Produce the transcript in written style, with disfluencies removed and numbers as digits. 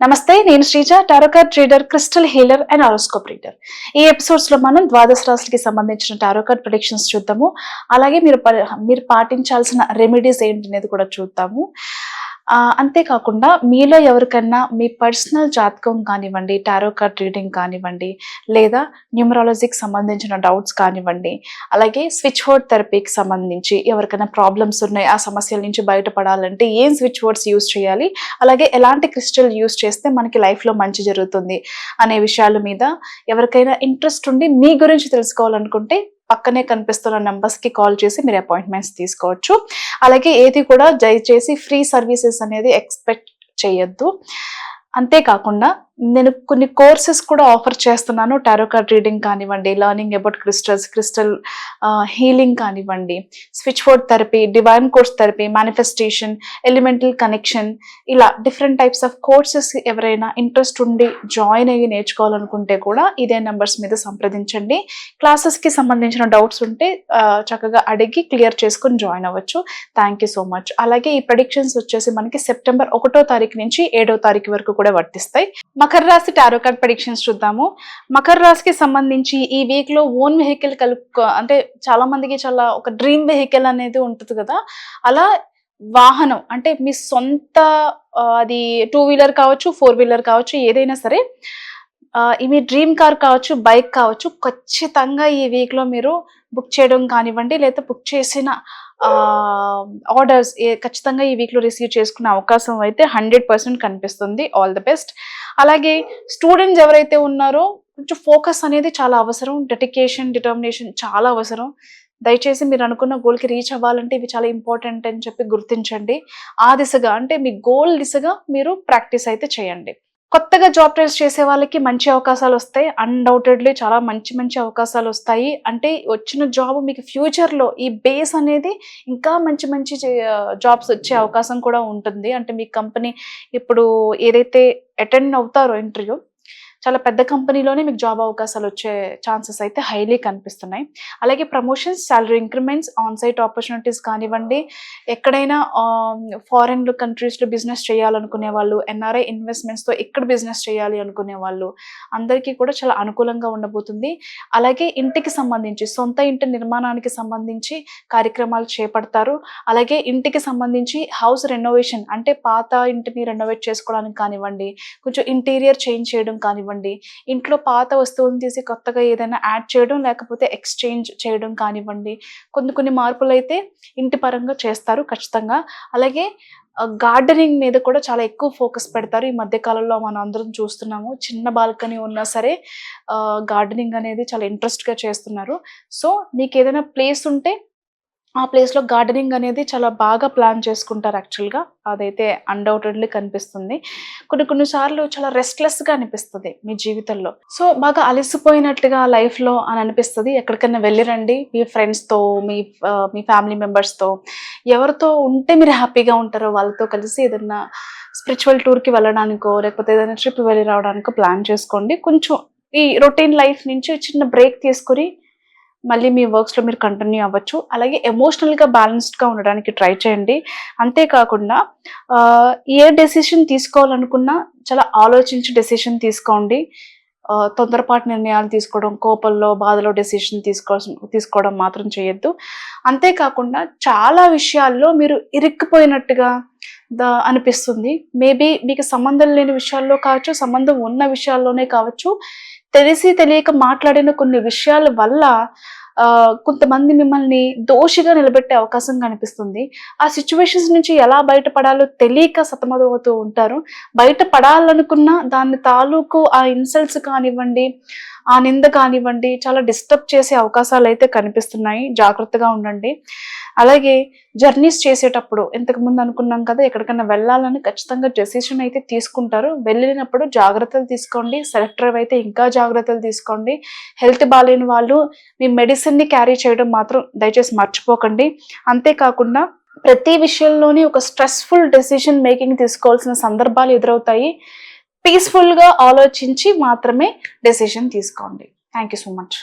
నమస్తే, నేను Sreeja, tarot card reader, crystal healer and horoscope reader. ఈ ఎపిసోడ్స్ లో మనం ద్వాదశ రాశులకి సంబంధించిన టారో కార్డ్ ప్రెడిక్షన్స్ చూద్దాము. అలాగే మీరు పాటించాల్సిన రెమెడీస్ ఏంటి అనేది కూడా చూద్దాము. అంతేకాకుండా మీలో ఎవరికన్నా మీ పర్సనల్ జాతకం కానివ్వండి, టారో కార్డ్ రీడింగ్ కానివ్వండి, లేదా న్యూమరాలజీకి సంబంధించిన డౌట్స్ కానివ్వండి, అలాగే స్విచ్ వర్డ్ థెరపీకి సంబంధించి ఎవరికైనా ప్రాబ్లమ్స్ ఉన్నాయి, ఆ సమస్యల నుంచి బయటపడాలంటే ఏం స్విచ్ వర్డ్స్ యూజ్ చేయాలి, అలాగే ఎలాంటి క్రిస్టల్ యూజ్ చేస్తే మనకి లైఫ్లో మంచి జరుగుతుంది అనే విషయాల మీద ఎవరికైనా ఇంట్రెస్ట్ ఉండి మీ గురించి తెలుసుకోవాలనుకుంటే పక్కనే కనిపిస్తున్న నెంబర్స్కి కాల్ చేసి మీరు అపాయింట్మెంట్స్ తీసుకోవచ్చు. అలాగే ఏది కూడా దయచేసి ఫ్రీ సర్వీసెస్ అనేది ఎక్స్పెక్ట్ చేయొద్దు. అంతేకాకుండా నేను కొన్ని కోర్సెస్ కూడా ఆఫర్ చేస్తున్నాను. టారో కార్డ్ రీడింగ్ కానివ్వండి, లర్నింగ్ అబౌట్ క్రిస్టల్ హీలింగ్ కానివ్వండి, switch word therapy, divine course therapy, manifestation, elemental connection, ఇలా డిఫరెంట్ టైప్స్ ఆఫ్ కోర్సెస్ ఎవరైనా ఇంట్రెస్ట్ ఉండి జాయిన్ అయ్యి నేర్చుకోవాలనుకుంటే కూడా ఇదే నెంబర్స్ మీద సంప్రదించండి. క్లాసెస్కి సంబంధించిన డౌట్స్ ఉంటే చక్కగా అడిగి క్లియర్ చేసుకుని జాయిన్ అవ్వచ్చు. Thank you so much. అలాగే ఈ ప్రెడిక్షన్స్ వచ్చేసి మనకి సెప్టెంబర్ 1వ తారీఖు నుంచి 7వ తారీఖు వరకు కూడా వర్తిస్తాయి. మకర రాశి టారో కార్డ్ ప్రెడిక్షన్స్ చూద్దాము. మకర రాశికి సంబంధించి ఈ వీక్ లో ఓన్ వెహికల్ అంటే చాలా మందికి చాలా ఒక డ్రీమ్ వెహికల్ అనేది ఉంటుంది కదా, అలా వాహనం అంటే మీ సొంత అది 2 వీలర్ కావచ్చు, 4 వీలర్ కావచ్చు, ఏదైనా సరే మీ డ్రీమ్ కార్ కావచ్చు, బైక్ కావచ్చు, ఖచ్చితంగా ఈ వీక్ లో మీరు బుక్ చేయడం కానివ్వండి, లేదా బుక్ చేసిన ఆర్డర్స్ ఖచ్చితంగా ఈ వీక్లో రిసీవ్ చేసుకునే అవకాశం అయితే 100% కనిపిస్తుంది. All the best. అలాగే స్టూడెంట్స్ ఎవరైతే ఉన్నారో కొంచెం ఫోకస్ అనేది చాలా అవసరం, డెడికేషన్, డిటర్మినేషన్ చాలా అవసరం. దయచేసి మీరు అనుకున్న గోల్కి రీచ్ అవ్వాలంటే ఇవి చాలా ఇంపార్టెంట్ అని చెప్పి గుర్తించండి. ఆ దిశగా అంటే మీ గోల్ దిశగా మీరు ప్రాక్టీస్ అయితే చేయండి. కొత్తగా జాబ్ ట్రైల్స్ చేసే వాళ్ళకి మంచి అవకాశాలు వస్తాయి. అన్డౌటెడ్లీ చాలా మంచి అవకాశాలు వస్తాయి. అంటే వచ్చిన జాబ్ మీకు ఫ్యూచర్లో ఈ బేస్ అనేది ఇంకా మంచి జాబ్స్ వచ్చే అవకాశం కూడా ఉంటుంది. అంటే మీ కంపెనీ ఇప్పుడు ఏదైతే అటెండ్ అవుతారో ఇంటర్వ్యూ, చాలా పెద్ద కంపెనీలోనే మీకు జాబ్ అవకాశాలు వచ్చే ఛాన్సెస్ అయితే హైలీ కనిపిస్తున్నాయి. అలాగే promotions, salary increments, onsite opportunities కానివ్వండి, ఎక్కడైనా ఫారెన్ కంట్రీస్లో బిజినెస్ చేయాలనుకునే వాళ్ళు, ఎన్ఆర్ఐ ఇన్వెస్ట్మెంట్స్తో ఇక్కడ బిజినెస్ చేయాలి అనుకునే వాళ్ళు అందరికీ కూడా చాలా అనుకూలంగా ఉండబోతుంది. అలాగే ఇంటికి సంబంధించి, సొంత ఇంటి నిర్మాణానికి సంబంధించి కార్యక్రమాలు చేపడతారు. అలాగే ఇంటికి సంబంధించి హౌస్ రెనోవేషన్ అంటే పాత ఇంటిని రెనోవేట్ చేసుకోవడానికి కానివ్వండి, కొంచెం ఇంటీరియర్ చేంజ్ చేయడం కానివ్వండి, ఇంట్లో పాత వస్తువులను తీసి కొత్తగా ఏదైనా యాడ్ చేయడం, లేకపోతే ఎక్స్చేంజ్ చేయడం కానివ్వండి, కొన్ని మార్పులు అయితే ఇంటి పరంగా చేస్తారు ఖచ్చితంగా. అలాగే గార్డెనింగ్ మీద కూడా చాలా ఎక్కువ ఫోకస్ పెడతారు. ఈ మధ్య కాలంలో మనం అందరం చూస్తున్నాము, చిన్న బాల్కనీ ఉన్నా సరే గార్డెనింగ్ అనేది చాలా ఇంట్రెస్ట్గా చేస్తున్నారు. సో మీకు ఏదైనా ప్లేస్ ఉంటే ఆ ప్లేస్లో గార్డెనింగ్ అనేది చాలా బాగా ప్లాన్ చేసుకుంటారు. యాక్చువల్గా అదైతే అన్డౌటెడ్లీ కనిపిస్తుంది. కొన్నిసార్లు చాలా రెస్ట్లెస్గా అనిపిస్తుంది మీ జీవితంలో. సో బాగా అలసిపోయినట్టుగా లైఫ్లో అని అనిపిస్తుంది. ఎక్కడికైనా వెళ్ళిరండి మీ ఫ్రెండ్స్తో, మీ ఫ్యామిలీ మెంబర్స్తో, ఎవరితో ఉంటే మీరు హ్యాపీగా ఉంటారో వాళ్ళతో కలిసి ఏదైనా స్పిరిచువల్ టూర్కి వెళ్ళడానికో, లేకపోతే ఏదైనా ట్రిప్ వెళ్ళి రావడానికో ప్లాన్ చేసుకోండి. కొంచెం ఈ రొటీన్ లైఫ్ నుంచి చిన్న బ్రేక్ తీసుకొని మళ్ళీ మీ వర్క్స్లో మీరు కంటిన్యూ అవ్వచ్చు. అలాగే ఎమోషనల్గా బ్యాలెన్స్డ్గా ఉండడానికి ట్రై చేయండి. అంతేకాకుండా ఏ డెసిషన్ తీసుకోవాలనుకున్నా చాలా ఆలోచించి డెసిషన్ తీసుకోండి. తొందరపాటు నిర్ణయాలు తీసుకోవడం, కోపంలో, బాధలో డెసిషన్ తీసుకోవడం మాత్రం చేయొద్దు. అంతేకాకుండా చాలా విషయాల్లో మీరు ఇరుక్కుపోయినట్టుగా అనిపిస్తుంది. మేబీ మీకు సంబంధం లేని విషయాల్లో కావచ్చు, సంబంధం ఉన్న విషయాల్లోనే కావచ్చు, తెలిసి తెలియక మాట్లాడిన కొన్ని విషయాల వల్ల కొంతమంది మిమ్మల్ని దోషిగా నిలబెట్టే అవకాశం కనిపిస్తుంది. ఆ సిచ్యువేషన్స్ నుంచి ఎలా బయటపడాలో తెలియక సతమతమవుతూ ఉంటారు. బయటపడాలనుకున్న దాని తాలూకు ఆ ఇన్సల్ట్స్ కానివ్వండి, ఆ నింద కానివ్వండి, చాలా డిస్టర్బ్ చేసే అవకాశాలు అయితే కనిపిస్తున్నాయి. జాగ్రత్తగా ఉండండి. అలాగే జర్నీస్ చేసేటప్పుడు ఇంతకుముందు అనుకున్నాం కదా, ఎక్కడికైనా వెళ్ళాలని ఖచ్చితంగా డెసిషన్ అయితే తీసుకుంటారు. వెళ్ళినప్పుడు జాగ్రత్తలు తీసుకోండి. సెల్ఫ్ డ్రైవ్ అయితే ఇంకా జాగ్రత్తలు తీసుకోండి. హెల్త్ బాగాలేని వాళ్ళు మీ మెడిసిన్ని క్యారీ చేయడం మాత్రం దయచేసి మర్చిపోకండి. అంతేకాకుండా ప్రతి విషయంలోని ఒక స్ట్రెస్ఫుల్ డెసిషన్ మేకింగ్ తీసుకోవాల్సిన సందర్భాలు ఎదురవుతాయి. పీస్ఫుల్గా ఆలోచించి మాత్రమే డెసిషన్ తీసుకోండి. Thank you so much.